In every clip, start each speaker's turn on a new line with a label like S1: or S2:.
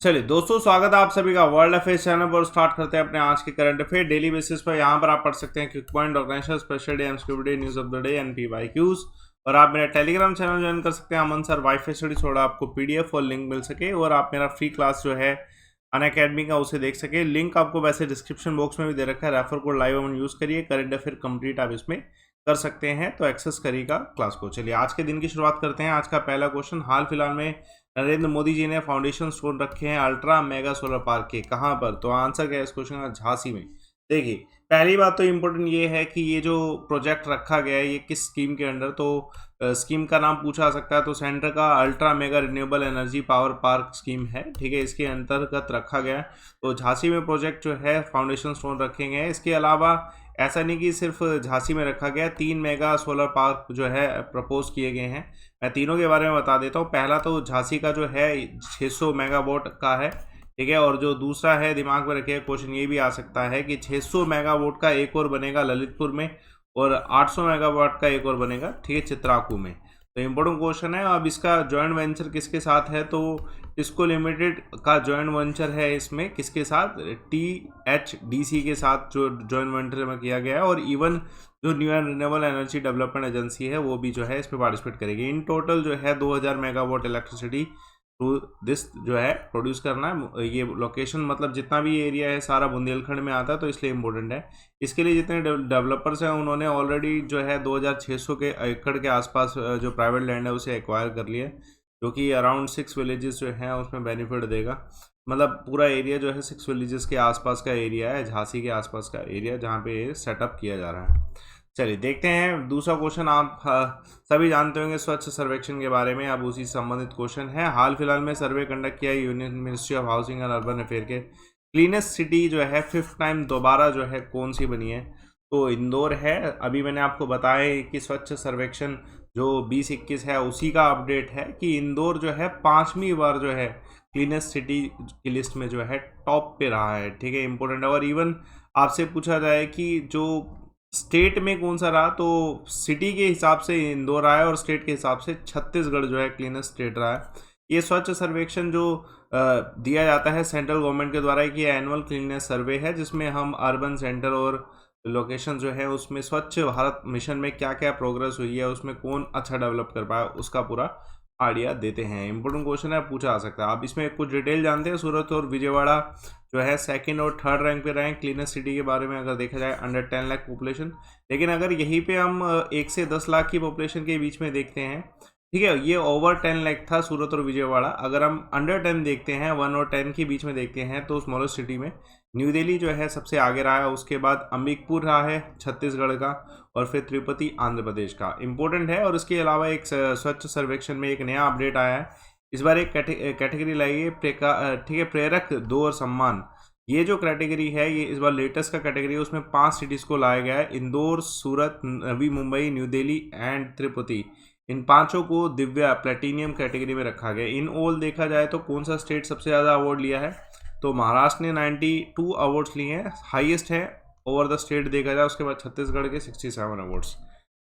S1: चलिए दोस्तों, स्वागत है आप सभी का वर्ल्ड अफेयर्स चैनल पर। स्टार्ट करते हैं अपने आज के करंट अफेयर डेली बेसिस पर। यहाँ पर आप पढ़ सकते हैं quick point, organisation, special day, MCQ day, news of the day, NPYQs. और आप मेरा टेलीग्राम चैनल ज्वाइन कर सकते हैं अमन सर वाईफाई स्टडी, थोड़ा आपको पीडीएफ और लिंक मिल सके और आप मेरा फ्री क्लास जो है अनअकैडमी का उसे देख सके। लिंक आपको वैसे डिस्क्रिप्शन बॉक्स में भी दे रखा है। रेफर कोड लाइव अमन यूज करिए, करंट अफेयर कंप्लीट आप इसमें कर सकते हैं, तो एक्सेस करिएगा क्लास को। चलिए आज के दिन की शुरुआत करते हैं। आज का पहला क्वेश्चन, हाल फिलहाल में नरेंद्र मोदी जी ने फाउंडेशन स्टोन रखे हैं अल्ट्रा मेगा सोलर पार्क के, कहां पर? तो आंसर क्या है इस क्वेश्चन का? झांसी में। देखिए पहली बात तो इम्पोर्टेंट ये है कि ये जो प्रोजेक्ट रखा गया है ये किस स्कीम के अंडर, तो स्कीम का नाम पूछा जा सकता है। तो सेंटर का ultra mega renewable energy power park scheme है, ठीक है, इसके अंतर्गत रखा गया है। तो झांसी में प्रोजेक्ट जो है फाउंडेशन स्टोन रखे गए हैं। इसके अलावा ऐसा नहीं कि सिर्फ झांसी में रखा गया, 3 मेगा सोलर पार्क जो है प्रपोज किए गए हैं। मैं तीनों के बारे में बता देता हूँ। पहला तो झांसी का जो है 600 मेगावाट का है, ठीक है। और जो दूसरा है, दिमाग में रखिए, क्वेश्चन ये भी आ सकता है कि 600 मेगावाट का एक और बनेगा ललितपुर में और 800 मेगावाट का एक और बनेगा, ठीक है, चित्राकू में। तो इम्पोर्टेंट क्वेश्चन है। अब इसका जॉइंट वेंचर किसके साथ है? तो टिस्को लिमिटेड का जॉइंट वेंचर है इसमें, किसके साथ? THDC के साथ जो जॉइंट वेंचर में किया गया है। और इवन जो new and renewable energy development agency है वो भी जो है इस पर पार्टिसिपेट करेगी। इन टोटल जो है 2000 मेगावाट इलेक्ट्रिसिटी थ्रू दिस जो है प्रोड्यूस करना है। ये लोकेशन मतलब जितना भी एरिया है सारा बुंदेलखंड में आता है, तो इसलिए इम्पोर्टेंट है। इसके लिए जितने डेवलपर्स हैं उन्होंने ऑलरेडी जो है 2600 के एकड़ के आसपास जो प्राइवेट लैंड है उसे एक्वायर कर लिया, जो कि अराउंड 6 विलेजेस जो हैं उसमें बेनिफिट देगा। मतलब पूरा एरिया जो है 6 विलेजेस के आसपास का एरिया है, झांसी के आसपास का एरिया जहाँ पे ये सेटअप किया जा रहा है। चलिए देखते हैं दूसरा क्वेश्चन। आप सभी जानते होंगे स्वच्छ सर्वेक्षण के बारे में, अब उसी से संबंधित क्वेश्चन है। हाल फिलहाल में सर्वे कंडक्ट किया union ministry of housing and urban affair के, क्लीनेस्ट सिटी जो है 5th टाइम दोबारा जो है कौन सी बनी है? तो इंदौर है। अभी मैंने आपको बताया कि स्वच्छ सर्वेक्षण जो 2021 है उसी का अपडेट है कि इंदौर जो है 5वीं बार जो है क्लीनेस्ट सिटी की लिस्ट में जो है टॉप पे रहा है, ठीक है, इंपॉर्टेंट है। और इवन आपसे पूछा जाए कि जो स्टेट में कौन सा रहा, तो सिटी के हिसाब से इंदौर रहा है और स्टेट के हिसाब से छत्तीसगढ़ जो है क्लीनेस्ट स्टेट रहा है। ये स्वच्छ सर्वेक्षण जो दिया जाता है सेंट्रल गवर्नमेंट के द्वारा, कि एनुअल क्लीननेस सर्वे है जिसमें हम अर्बन सेंटर और लोकेशन जो है उसमें स्वच्छ भारत मिशन में क्या क्या प्रोग्रेस हुई है, उसमें कौन अच्छा डेवलप कर पाया, उसका पूरा आइडिया देते हैं। इंपोर्टेंट क्वेश्चन है, पूछा आ सकता है। आप इसमें कुछ डिटेल जानते हैं? सूरत और विजयवाड़ा जो है 2nd और 3rd रैंक पे रहे क्लीनेस्ट सिटी के बारे में, अगर देखा जाए अंडर 10 लाख पॉपुलेशन। लेकिन अगर यहीं पे हम 1 से 10 लाख की पॉपुलेशन के बीच में देखते हैं, ठीक है, ये ओवर 10 लाख था सूरत और विजयवाड़ा। अगर हम अंडर 10 देखते हैं, 1 और 10 के बीच में देखते हैं, तो स्मॉलेस्ट सिटी में न्यू दिल्ली जो है सबसे आगे रहा है। उसके बाद अंबिकपुर रहा है छत्तीसगढ़ का, और फिर तिरुपति आंध्र प्रदेश का। इंपॉर्टेंट है। और इसके अलावा एक स्वच्छ सर्वेक्षण में एक नया अपडेट आया है इस बार। एक कैटेगरी लाई है, ठीक है, प्रेरक 2 और सम्मान। ये जो कैटेगरी है ये इस बार लेटेस्ट का कैटेगरी है, उसमें 5 सिटीज़ को लाया गया है, इंदौर, सूरत, नवी मुंबई, न्यू दिल्ली एंड तिरुपति। इन 5 को दिव्या प्लेटिनियम कैटेगरी में रखा गया। इन ऑल देखा जाए तो कौन सा स्टेट सबसे ज़्यादा अवार्ड लिया है? तो महाराष्ट्र ने 92 अवार्ड्स लिए हैं, हाईएस्ट है ओवर द स्टेट देखा जाए। उसके बाद छत्तीसगढ़ के 67 अवार्ड्स।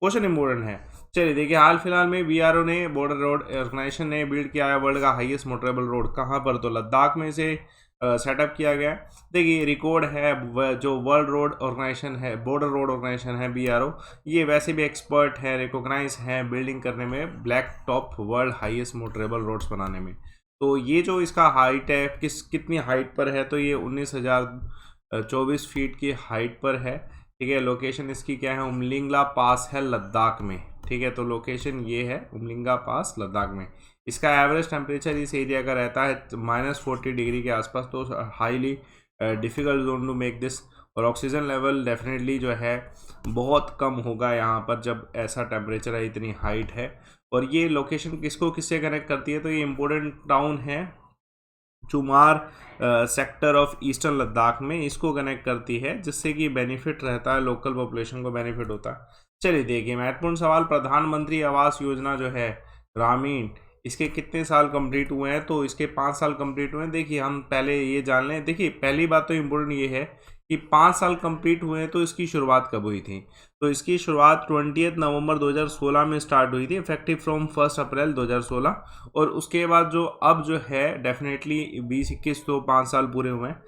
S1: क्वेश्चन इंपॉर्टेंट है। चलिए देखिए, हाल फिलहाल में BRO ने, बॉर्डर रोड ऑर्गेनाइजेशन ने बिल्ड किया है वर्ल्ड का हाईएस्ट मोटरेबल रोड। कहाँ पर? तो लद्दाख में इसे सेटअप किया गया है। देखिए रिकॉर्ड है, जो वर्ल्ड रोड ऑर्गेनाइजेशन है, बॉर्डर रोड ऑर्गेनाइजेशन है BRO, ये वैसे भी एक्सपर्ट है, रिकॉग्नाइज है बिल्डिंग करने में, black top world highest motorable roads बनाने में। तो ये जो इसका हाइट है, कितनी हाइट पर है? तो ये 19,024 फीट की हाइट पर है, ठीक है। लोकेशन इसकी क्या है? उमलिंगला पास है लद्दाख में, ठीक है। तो लोकेशन ये है उमलिंगा पास लद्दाख में। इसका एवरेज टेम्परेचर इस एरिया का रहता है -40 डिग्री के आसपास, तो highly difficult zone to make this. और ऑक्सीजन लेवल डेफिनेटली जो है बहुत कम होगा यहाँ पर जब ऐसा टेम्परेचर है, इतनी हाइट है। और ये लोकेशन किससे कनेक्ट करती है? तो ये इम्पोर्टेंट टाउन है चुमार सेक्टर ऑफ ईस्टर्न लद्दाख में, इसको कनेक्ट करती है, जिससे कि बेनिफिट रहता है, लोकल पॉपुलेशन को बेनिफिट होता है। चलिए देखिए महत्वपूर्ण सवाल, प्रधानमंत्री आवास योजना जो है ग्रामीण, इसके कितने साल कंप्लीट हुए हैं? तो इसके 5 साल कंप्लीट हुए हैं। देखिए हम पहले ये जान लें। देखिए पहली बात तो इम्पोर्टेंट ये है कि 5 साल कंप्लीट हुए हैं तो इसकी शुरुआत कब हुई थी। तो इसकी शुरुआत 20 नवंबर 2016 में स्टार्ट हुई थी, इफेक्टिव फ्रॉम 1 अप्रैल 2016। और उसके बाद जो अब जो है डेफिनेटली 2021 तो 5 साल पूरे हुए हैं।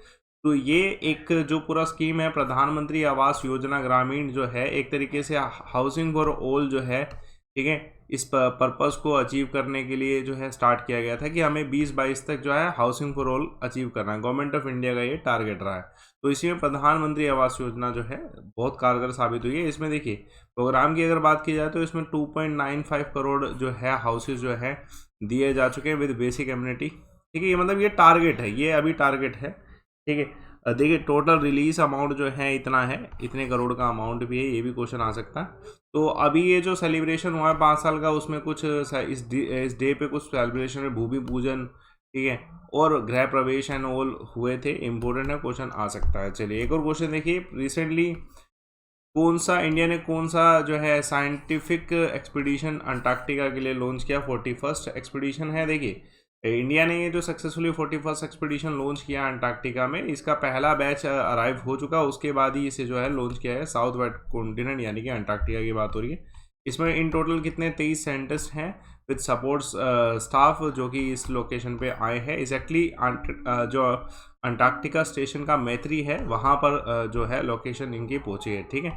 S1: तो ये एक जो पूरा स्कीम है प्रधानमंत्री आवास योजना ग्रामीण जो है, एक तरीके से हाउसिंग फॉर ऑल जो है, ठीक है, इस पर्पस को अचीव करने के लिए जो है स्टार्ट किया गया था कि हमें 2022 तक जो है हाउसिंग फॉर ऑल अचीव करना है। गवर्नमेंट ऑफ इंडिया का ये टारगेट रहा है। तो इसी में प्रधानमंत्री आवास योजना जो है बहुत कारगर साबित हुई है। इसमें देखिए प्रोग्राम की अगर बात की जाए तो इसमें 2.95 करोड़ जो है हाउसेज जो है दिए जा चुके हैं विद बेसिक एम्यूनिटी। ठीक है, ये मतलब ये टारगेट है, ये अभी टारगेट है। ठीक है, देखिए टोटल रिलीज अमाउंट जो है इतना है, इतने करोड़ का अमाउंट भी है, ये भी क्वेश्चन आ सकता है। तो अभी ये जो सेलिब्रेशन हुआ है 5 साल का, उसमें कुछ इस डे पे कुछ सेलिब्रेशन में भूमि पूजन, ठीक है, और गृह प्रवेश एंड ऑल हुए थे। इम्पोर्टेंट है, क्वेश्चन आ सकता है। चलिए एक और क्वेश्चन देखिए, रिसेंटली इंडिया ने कौन सा जो है साइंटिफिक एक्सपीडिशन अंटार्कटिका के लिए लॉन्च किया। 41st एक्सपीडिशन है। देखिए इंडिया ने ये जो सक्सेसफुली 41st एक्सपीडिशन लॉन्च किया अंटार्कटिका में, इसका पहला बैच अराइव हो चुका, उसके बाद ही इसे जो है लॉन्च किया है साउथ वेस्ट कॉन्टिनेंट यानी कि अंटार्कटिका की बात हो रही है। इसमें इन टोटल कितने 23 साइंटिस्ट हैं विद सपोर्ट स्टाफ जो कि इस लोकेशन पे आए हैं। एग्जैक्टली जो अंटार्कटिका स्टेशन का मैत्री है वहाँ पर जो है लोकेशन इनकी पहुँची है। ठीक है,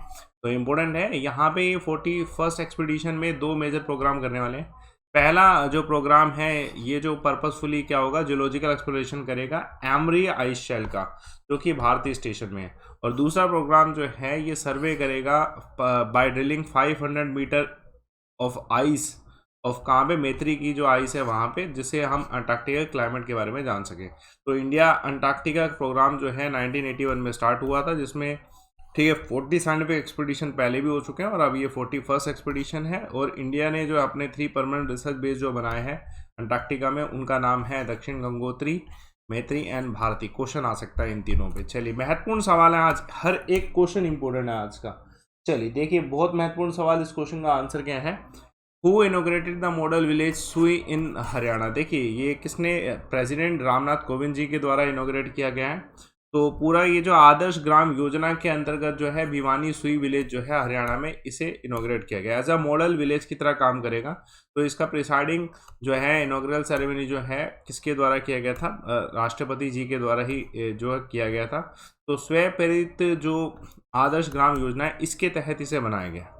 S1: तो इम्पोर्टेंट है यहाँ पे 41st एक्सपीडिशन में 2 मेजर प्रोग्राम करने वाले हैं। पहला जो प्रोग्राम है ये जो पर्पसफुली क्या होगा, जियोलॉजिकल एक्सप्लोरेशन करेगा एमरी आइस शेल का जो कि भारतीय स्टेशन में है। और दूसरा प्रोग्राम जो है ये सर्वे करेगा by drilling 500 meter of ice of कहाँ पे, मैत्री की जो आइस है वहाँ पे, जिससे हम अंटार्कटिका क्लाइमेट के बारे में जान सकें। तो इंडिया अंटार्कटिका प्रोग्राम जो है 1981 में स्टार्ट हुआ था, जिसमें ठीक है 40 साइंटिफिक एक्सपीडिशन पहले भी हो चुके हैं और अब ये 41st एक्सपीडिशन है। और इंडिया ने जो अपने 3 परमानेंट रिसर्च बेस जो बनाए हैं अंटार्कटिका में, उनका नाम है दक्षिण गंगोत्री, मैत्री एंड भारती। क्वेश्चन आ सकता है इन तीनों पे। चलिए महत्वपूर्ण सवाल है आज, हर एक क्वेश्चन इंपॉर्टेंट है आज का। चलिए देखिए बहुत महत्वपूर्ण सवाल, इस क्वेश्चन का आंसर क्या है। Who inaugurated the model village सुई इन हरियाणा। देखिए ये किसने, प्रेसिडेंट रामनाथ कोविंद जी के द्वारा इनोग्रेट किया गया है। तो पूरा ये जो आदर्श ग्राम योजना के अंतर्गत जो है भिवानी सुई विलेज जो है हरियाणा में, इसे इनोग्रेट किया गया एज अ मॉडल विलेज की तरह काम करेगा। तो इसका प्रिसाइडिंग जो है इनोग्रल सेरेमनी जो है किसके द्वारा किया गया था, राष्ट्रपति जी के द्वारा ही जो किया गया था। तो स्वयं प्रेरित जो आदर्श ग्राम योजना है इसके तहत इसे बनाया गया।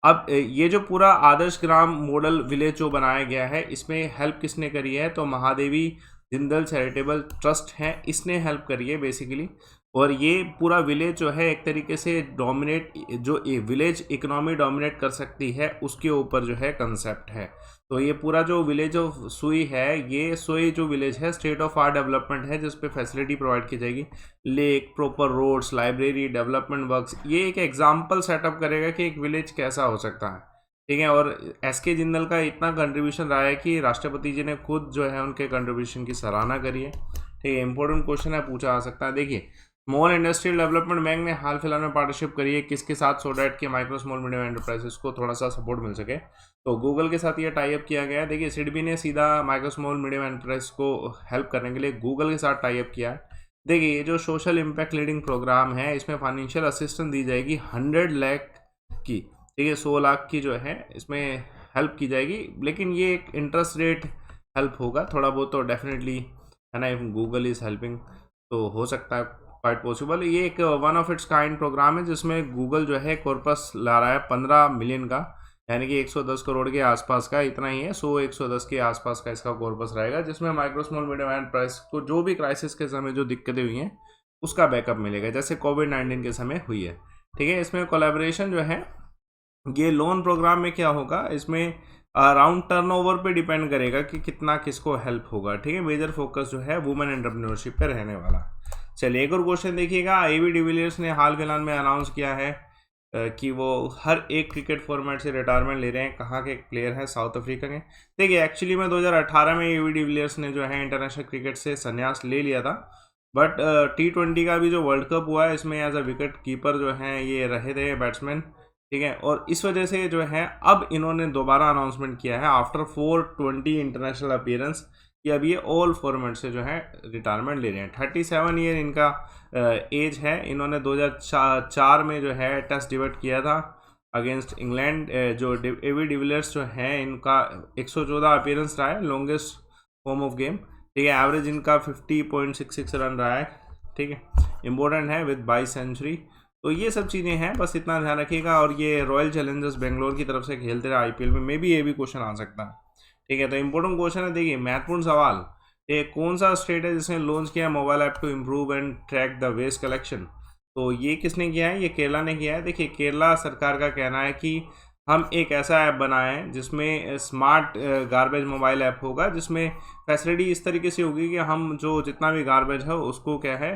S1: अब ये जो पूरा आदर्श ग्राम मॉडल विलेज जो बनाया गया है, इसमें हेल्प किसने करी है, तो महादेवी जिंदल चैरिटेबल ट्रस्ट है, इसने हेल्प करी है बेसिकली। और ये पूरा विलेज जो है एक तरीके से डोमिनेट, जो विलेज इकोनॉमी डोमिनेट कर सकती है उसके ऊपर जो है कंसेप्ट है। तो ये पूरा जो विलेज ऑफ सुई है, ये सुई जो विलेज है स्टेट ऑफ आर्ट डेवलपमेंट है, जिस पे फैसिलिटी प्रोवाइड की जाएगी, lake, proper roads, library, development works. ये एक एग्जाम्पल सेटअप करेगा कि एक विलेज कैसा हो सकता है। ठीक है, और एस.के. जिंदल का इतना कंट्रीब्यूशन रहा है कि राष्ट्रपति जी ने खुद जो है उनके कंट्रीब्यूशन की सराहना करी है। ठीक है, इंपॉर्टेंट क्वेश्चन है, पूछा आ सकता है। देखिए स्मॉल इंडस्ट्रियल डेवलपमेंट बैंक ने हाल फिलहाल में पार्टनरशिप करी है किसके साथ, सो डैट के माइक्रो स्मॉल मीडियम एंटरप्राइजेस को थोड़ा सा सपोर्ट मिल सके। तो गूगल के साथ ये टाई अप किया गया है। देखिए सिडबी ने सीधा माइक्रो स्मॉल मीडियम एंटरप्राइज को हेल्प करने के लिए गूगल के साथ टाई अप किया है। देखिए ये जो सोशल इम्पैक्ट लीडिंग प्रोग्राम है, इसमें फाइनेंशियल असिस्टेंस दी जाएगी 100 लाख की। ठीक है, 100 लाख की जो है इसमें हेल्प की जाएगी, लेकिन ये एक इंटरेस्ट रेट हेल्प होगा थोड़ा बहुत, तो डेफिनेटली है ना, इफ गूगल इज़ हेल्पिंग तो हो सकता है क्वाइट पॉसिबल। ये एक one of its kind programme है जिसमें गूगल जो है कॉर्पस ला रहा है 15 मिलियन का, यानी कि 110 करोड़ के आसपास का, इतना ही है, 110 के आसपास का इसका कॉर्पस रहेगा, जिसमें माइक्रो स्मॉल मीडियम एंटरप्राइज को जो भी क्राइसिस के समय जो दिक्कतें हुई हैं उसका बैकअप मिलेगा, जैसे कोविड-19 के समय हुई है। ठीक है, इसमें कोलैबोरेशन जो है ये लोन प्रोग्राम में क्या होगा, इसमें अराउंड टर्नओवर पे डिपेंड करेगा कि कितना किसको हेल्प होगा। ठीक है, मेजर फोकस जो है वुमेन एंटरप्रेन्योरशिप पे रहने वाला। चलिए एक और क्वेश्चन देखिएगा, एबी डिविलियर्स ने हाल फिलहाल में अनाउंस किया है कि वो हर एक क्रिकेट फॉर्मेट से रिटायरमेंट ले रहे हैं। कहाँ के प्लेयर हैं, साउथ अफ्रीका के। देखिए एक्चुअली में 2018 में एबी डिविलियर्स ने जो है इंटरनेशनल क्रिकेट से संन्यास ले लिया था, बट T20 का भी जो वर्ल्ड कप हुआ है इसमें एज अ विकेट कीपर जो है ये रहे थे बैट्समैन। ठीक है, और इस वजह से जो है अब इन्होंने दोबारा अनाउंसमेंट किया है आफ्टर 420 इंटरनेशनल अपीयरेंस कि अब ये ऑल फॉर्मेट से जो है रिटायरमेंट ले रहे हैं। 37 ईयर इनका एज है। इन्होंने 2004 में जो है टेस्ट डिबेट किया था अगेंस्ट इंग्लैंड। जो एवी डिविलियर्स जो है इनका 114 अपीयरेंस रहा है, लॉन्गेस्ट फॉर्म ऑफ गेम, ठीक है। एवरेज इनका 50.66 रन रहा है, ठीक है। इम्पोर्टेंट है विद 22 सेंचुरी। तो ये सब चीज़ें हैं, बस इतना ध्यान रखिएगा। और ये रॉयल चैलेंजर्स बेंगलोर की तरफ से खेलते रहे आईपीएल में, मे भी ये भी क्वेश्चन आ सकता है, ठीक है। तो इंपॉर्टेंट क्वेश्चन है, देखिए महत्वपूर्ण सवाल, ये कौन सा स्टेट है जिसने लॉन्च किया mobile app to improve and track the waste collection? तो ये किसने किया है? ये केरला ने किया है। देखिए केरला सरकार का कहना है कि हम एक ऐसा ऐप बनाएं जिसमें स्मार्ट गार्बेज मोबाइल ऐप होगा, जिसमें फैसिलिटी इस तरीके से होगी कि हम जो जितना भी गार्बेज है उसको क्या है,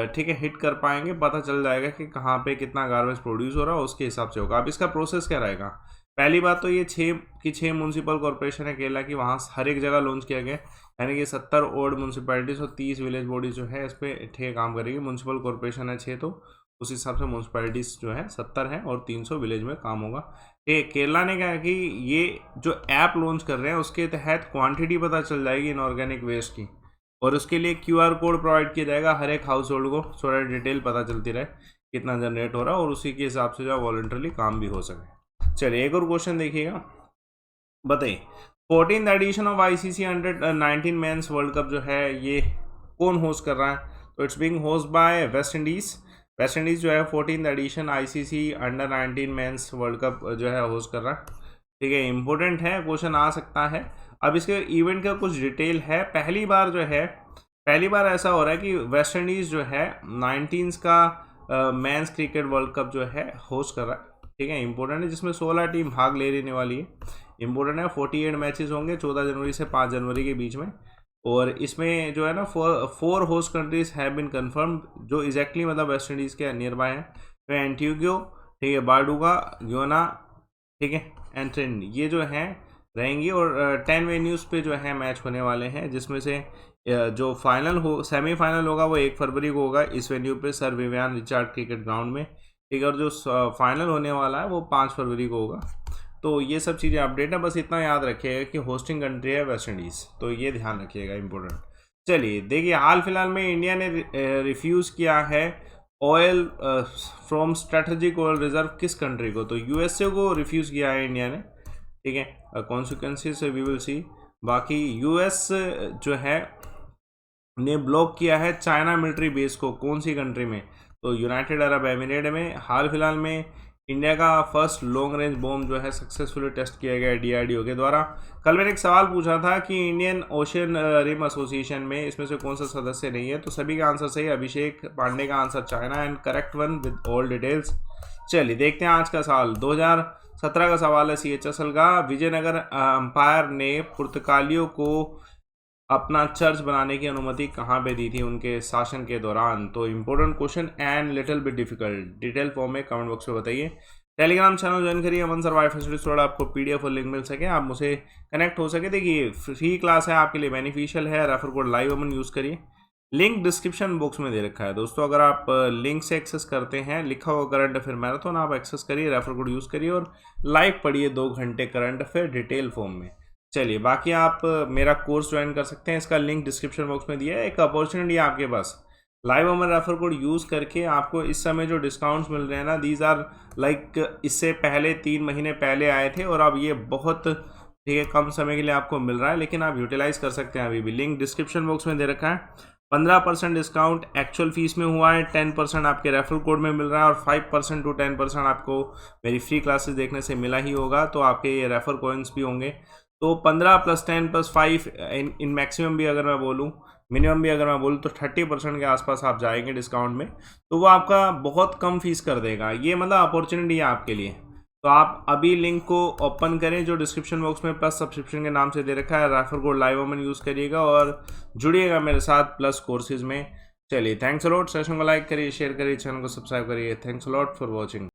S1: ठीक है, हिट कर पाएंगे, पता चल जाएगा कि कहाँ पे कितना गार्बेज प्रोड्यूस हो रहा है, उसके हिसाब से होगा। अब इसका प्रोसेस क्या रहेगा? पहली बात तो ये 6 म्यूनसिपल कॉर्पोरेशन है केरला की, वहाँ हर एक जगह लॉन्च किया गया, यानी कि 70 और म्यूनसिपैलिटीज और 30 विलेज बॉडीज जो है इस पर ठीक काम करेगी। म्यूनसिपल कॉर्पोरेशन है 6, तो उस हिसाब से म्यूनसिपैलिटीज जो है 70 है और 300 विलेज में काम होगा। केरला ने कहा कि ये जो ऐप लॉन्च कर रहे हैं उसके तहत क्वांटिटी पता चल जाएगी इनऑर्गेनिक वेस्ट की, और उसके लिए QR कोड प्रोवाइड किया जाएगा हर एक हाउस होल्ड को, सो दैट डिटेल पता चलती रहे कितना जनरेट हो रहा है और उसी के हिसाब से जो वॉलंटरली काम भी हो सके। चलिए एक और क्वेश्चन देखिएगा, बताइए 14th edition of ICC under nineteen men's world cup जो है ये कौन होस्ट कर रहा है? तो it's being host by West Indies. West Indies जो है 14th edition ICC under nineteen men's world cup जो है होस्ट कर रहा है, ठीक है। इंपॉर्टेंट है, क्वेश्चन आ सकता है। अब इसके इवेंट का कुछ डिटेल है। पहली बार ऐसा हो रहा है कि वेस्ट इंडीज़ जो है 19 का मेंस क्रिकेट वर्ल्ड कप जो है होस्ट कर रहा है, ठीक है। इंपॉर्टेंट है, जिसमें 16 टीम भाग ले लेने वाली है। इंपॉर्टेंट है, 48 मैचेस होंगे 14 जनवरी से 5 जनवरी के बीच में, और इसमें जो है ना 4 host countries have been confirm, जो एग्जैक्टली मतलब वेस्ट इंडीज़ के नियर बाय हैं। तो एंटीगुआ, ठीक है, बारबुडा, गियाना, ठीक है, एंड ट्रिनिडाद, ये जो हैं रहेंगी। और 10 वेन्यूज़ पे जो है मैच होने वाले हैं, जिसमें से जो सेमीफाइनल होगा वो 1 फरवरी को होगा इस वेन्यू पे, sir Vivian Richard cricket ground में, ठीक है। और जो फाइनल होने वाला है वो 5 फरवरी को होगा। तो ये सब चीज़ें अपडेट है, बस इतना याद रखिएगा कि होस्टिंग कंट्री है वेस्ट इंडीज़, तो ये ध्यान रखिएगा, इंपॉर्टेंट। चलिए देखिए, हाल फिलहाल में इंडिया ने रिफ्यूज़ किया है oil from strategic oil reserve, किस कंट्री को? तो USA को रिफ्यूज़ किया है इंडिया ने, ठीक है। कॉन्सिक्वेंसेस से वी विल सी। बाकी US जो है ने ब्लॉक किया है चाइना मिलिट्री बेस को, कौन सी कंट्री में? तो यूनाइटेड अरब एमिरेट में। हाल फिलहाल में इंडिया का फर्स्ट लॉन्ग रेंज बॉम्ब जो है सक्सेसफुली टेस्ट किया गया DRDO के द्वारा। कल मैंने एक सवाल पूछा था कि इंडियन ओशन रिम एसोसिएशन में इसमें से कौन सा सदस्य नहीं है, तो सभी का आंसर सही। अभिषेक पांडे का answer China and correct one with all details. चलिए देखते हैं आज का सवाल, 2017 का सवाल है CHSL का। विजयनगर अंपायर ने पुर्तगालियों को अपना चर्च बनाने की अनुमति कहाँ पे दी थी उनके शासन के दौरान? तो important question and little bit difficult, detail form में कमेंट बॉक्स में बताइए। टेलीग्राम चैनल ज्वाइन करिए, अमन सर वाईफाई स्टडी थोड़ा आपको PDF और लिंक मिल सके, आप मुझसे कनेक्ट हो सके। देखिए फ्री क्लास है, आपके लिए बेनिफिशियल है, रेफर कोड लाइव अमन यूज़ करिए, लिंक डिस्क्रिप्शन बॉक्स में दे रखा है दोस्तों। अगर आप लिंक से एक्सेस करते हैं, लिखा हुआ करंट अफेयर मैराथन, आप एक्सेस करिए, रेफर कोड यूज़ करिए और लाइव पढ़िए 2 घंटे करंट अफेयर डिटेल फॉर्म में। चलिए बाकी आप मेरा कोर्स ज्वाइन कर सकते हैं, इसका लिंक डिस्क्रिप्शन बॉक्स में दिया है। एक अपॉर्चुनिटी है आपके पास, लाइव अमन रेफर कोड यूज़ करके आपको इस समय जो डिस्काउंट्स मिल रहे हैं ना, दीज आर लाइक इससे पहले 3 महीने पहले आए थे और अब ये बहुत, ठीक है, कम समय के लिए आपको मिल रहा है, लेकिन आप यूटिलाइज़ कर सकते हैं अभी भी। लिंक डिस्क्रिप्शन बॉक्स में दे रखा है। 15% डिस्काउंट एक्चुअल फीस में हुआ है, 10% आपके रेफरल कोड में मिल रहा है और 5% to 10% आपको मेरी फ्री क्लासेस देखने से मिला ही होगा, तो आपके ये रेफर कॉइन्स भी होंगे। तो 15 + 10 + 5 इन मैक्सिमम भी अगर मैं बोलूँ, मिनिमम भी अगर मैं बोलूँ, तो 30% के आसपास आप जाएंगे डिस्काउंट में, तो वो आपका बहुत कम फीस कर देगा। ये मतलब अपॉर्चुनिटी है आपके लिए। तो आप अभी लिंक को ओपन करें जो डिस्क्रिप्शन बॉक्स में प्लस सब्सक्रिप्शन के नाम से दे रखा है, रेफर कोड लाइव अमन यूज़ करिएगा और जुड़िएगा मेरे साथ प्लस कोर्सेज में। चलिए थैंक्स अ लॉट, सेशन को लाइक करिए, शेयर करिए, चैनल को सब्सक्राइब करिए। Thanks a lot for watching.